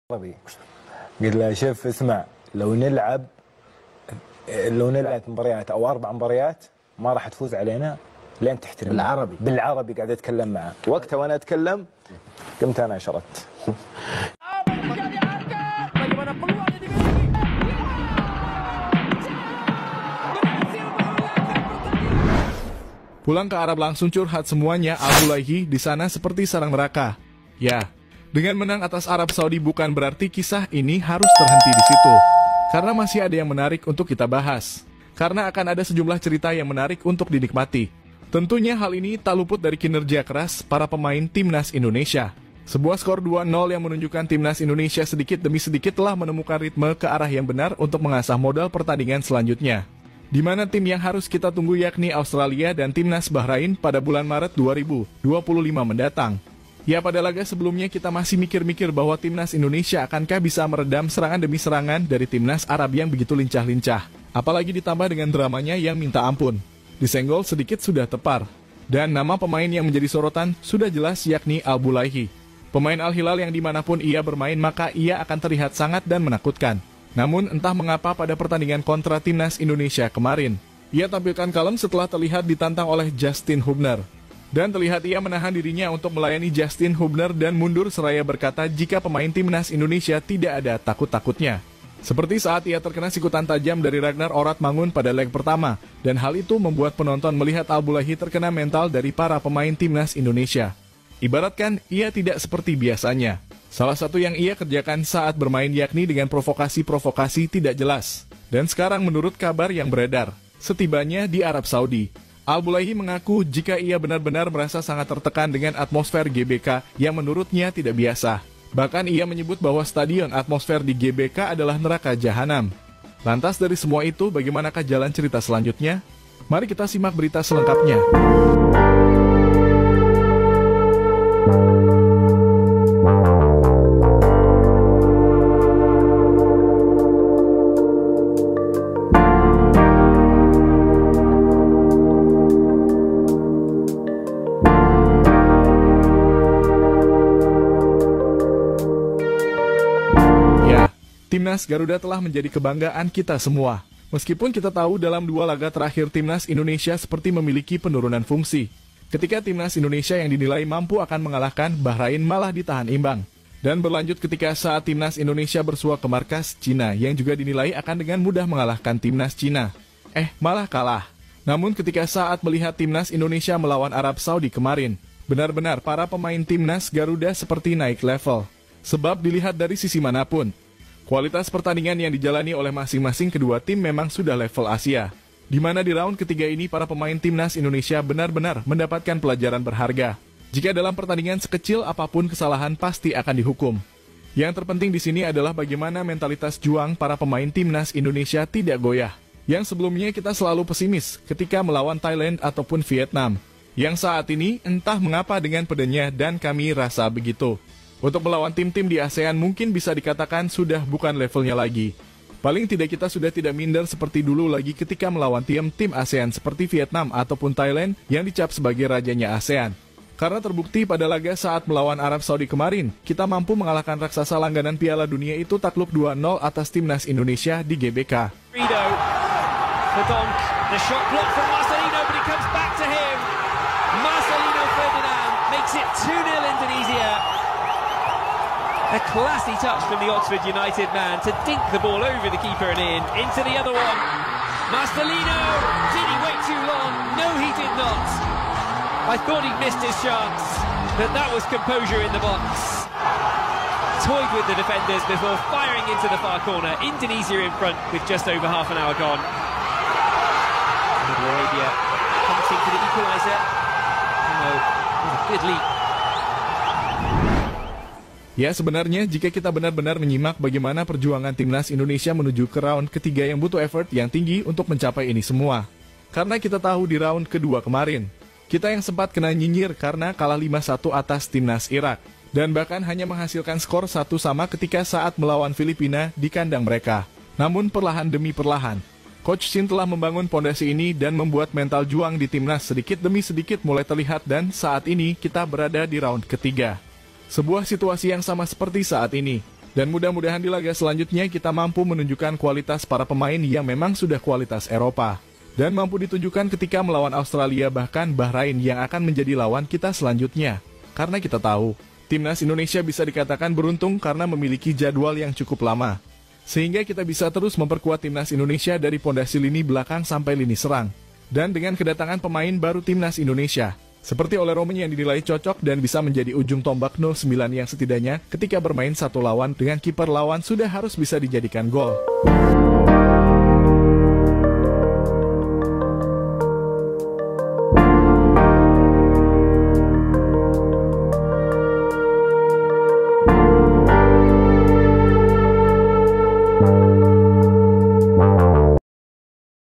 عربي. قلت له شوف اسمع، لو نلعب مباريات او 4 مباريات ما راح تفوز علينا لين تحترم. بالعربي قاعد اتكلم معه. وقتها وانا اتكلم قمت انا شردت. Pulang ke Arab langsung curhat semuanya. Al-Bulaihi di sana seperti sarang neraka. Ya, dengan menang atas Arab Saudi bukan berarti kisah ini harus terhenti di situ. Karena masih ada yang menarik untuk kita bahas. Karena akan ada sejumlah cerita yang menarik untuk dinikmati. Tentunya hal ini tak luput dari kinerja keras para pemain Timnas Indonesia. Sebuah skor 2-0 yang menunjukkan Timnas Indonesia sedikit demi sedikit telah menemukan ritme ke arah yang benar untuk mengasah modal pertandingan selanjutnya. Di mana tim yang harus kita tunggu yakni Australia dan Timnas Bahrain pada bulan Maret 2025 mendatang. Ya, pada laga sebelumnya kita masih mikir-mikir bahwa Timnas Indonesia akankah bisa meredam serangan demi serangan dari Timnas Arab yang begitu lincah-lincah. Apalagi ditambah dengan dramanya yang minta ampun. Disenggol sedikit sudah tepar. Dan nama pemain yang menjadi sorotan sudah jelas yakni Al-Bulaihi. Pemain Al-Hilal yang dimanapun ia bermain maka ia akan terlihat sangat dan menakutkan. Namun entah mengapa pada pertandingan kontra Timnas Indonesia kemarin, ia tampilkan kalem setelah terlihat ditantang oleh Justin Hubner. Dan terlihat ia menahan dirinya untuk melayani Justin Hubner dan mundur seraya berkata jika pemain Timnas Indonesia tidak ada takut-takutnya. Seperti saat ia terkena sikutan tajam dari Ragnar Oratmangun pada leg pertama, dan hal itu membuat penonton melihat Al-Bulaihi terkena mental dari para pemain Timnas Indonesia. Ibaratkan ia tidak seperti biasanya. Salah satu yang ia kerjakan saat bermain yakni dengan provokasi-provokasi tidak jelas. Dan sekarang menurut kabar yang beredar, setibanya di Arab Saudi, Al-Bulaihi mengaku jika ia benar-benar merasa sangat tertekan dengan atmosfer GBK yang menurutnya tidak biasa. Bahkan ia menyebut bahwa stadion atmosfer di GBK adalah neraka jahanam. Lantas dari semua itu, bagaimanakah jalan cerita selanjutnya? Mari kita simak berita selengkapnya. Timnas Garuda telah menjadi kebanggaan kita semua. Meskipun kita tahu dalam 2 laga terakhir Timnas Indonesia seperti memiliki penurunan fungsi. Ketika Timnas Indonesia yang dinilai mampu akan mengalahkan Bahrain malah ditahan imbang. Dan berlanjut ketika saat Timnas Indonesia bersua ke markas Cina yang juga dinilai akan dengan mudah mengalahkan Timnas Cina. Malah kalah. Namun ketika saat melihat Timnas Indonesia melawan Arab Saudi kemarin, benar-benar para pemain Timnas Garuda seperti naik level. Sebab dilihat dari sisi manapun, kualitas pertandingan yang dijalani oleh masing-masing kedua tim memang sudah level Asia. Di mana di round ketiga ini para pemain Timnas Indonesia benar-benar mendapatkan pelajaran berharga. Jika dalam pertandingan sekecil apapun kesalahan pasti akan dihukum. Yang terpenting di sini adalah bagaimana mentalitas juang para pemain Timnas Indonesia tidak goyah. Yang sebelumnya kita selalu pesimis ketika melawan Thailand ataupun Vietnam. Yang saat ini entah mengapa dengan pedenya dan kami rasa begitu. Untuk melawan tim-tim di ASEAN mungkin bisa dikatakan sudah bukan levelnya lagi. Paling tidak kita sudah tidak minder seperti dulu lagi ketika melawan tim ASEAN seperti Vietnam ataupun Thailand yang dicap sebagai rajanya ASEAN. Karena terbukti pada laga saat melawan Arab Saudi kemarin, kita mampu mengalahkan raksasa langganan Piala Dunia itu takluk 2-0 atas Timnas Indonesia di GBK. A classy touch from the Oxford United man to dink the ball over the keeper and into the other one. Marcelino, did he wait too long? No, he did not. I thought he'd missed his chance, but that was composure in the box. Toyed with the defenders before firing into the far corner. Indonesia in front with just over half an hour gone. Saudi Arabia punching for the equaliser. No, a good leap. Ya, sebenarnya jika kita benar-benar menyimak bagaimana perjuangan Timnas Indonesia menuju ke round ketiga yang butuh effort yang tinggi untuk mencapai ini semua. Karena kita tahu di round kedua kemarin, kita yang sempat kena nyinyir karena kalah 5-1 atas Timnas Irak. Dan bahkan hanya menghasilkan skor 1-1 ketika saat melawan Filipina di kandang mereka. Namun perlahan demi perlahan, Coach Shin telah membangun pondasi ini dan membuat mental juang di Timnas sedikit demi sedikit mulai terlihat dan saat ini kita berada di round ketiga. Sebuah situasi yang sama seperti saat ini. Dan mudah-mudahan di laga selanjutnya kita mampu menunjukkan kualitas para pemain yang memang sudah kualitas Eropa. Dan mampu ditunjukkan ketika melawan Australia bahkan Bahrain yang akan menjadi lawan kita selanjutnya. Karena kita tahu, timnas Indonesia bisa dikatakan beruntung karena memiliki jadwal yang cukup lama. Sehingga kita bisa terus memperkuat timnas Indonesia dari pondasi lini belakang sampai lini serang. Dan dengan kedatangan pemain baru timnas Indonesia, seperti Ole Romen yang dinilai cocok dan bisa menjadi ujung tombak 09 yang setidaknya ketika bermain satu lawan dengan kiper lawan sudah harus bisa dijadikan gol.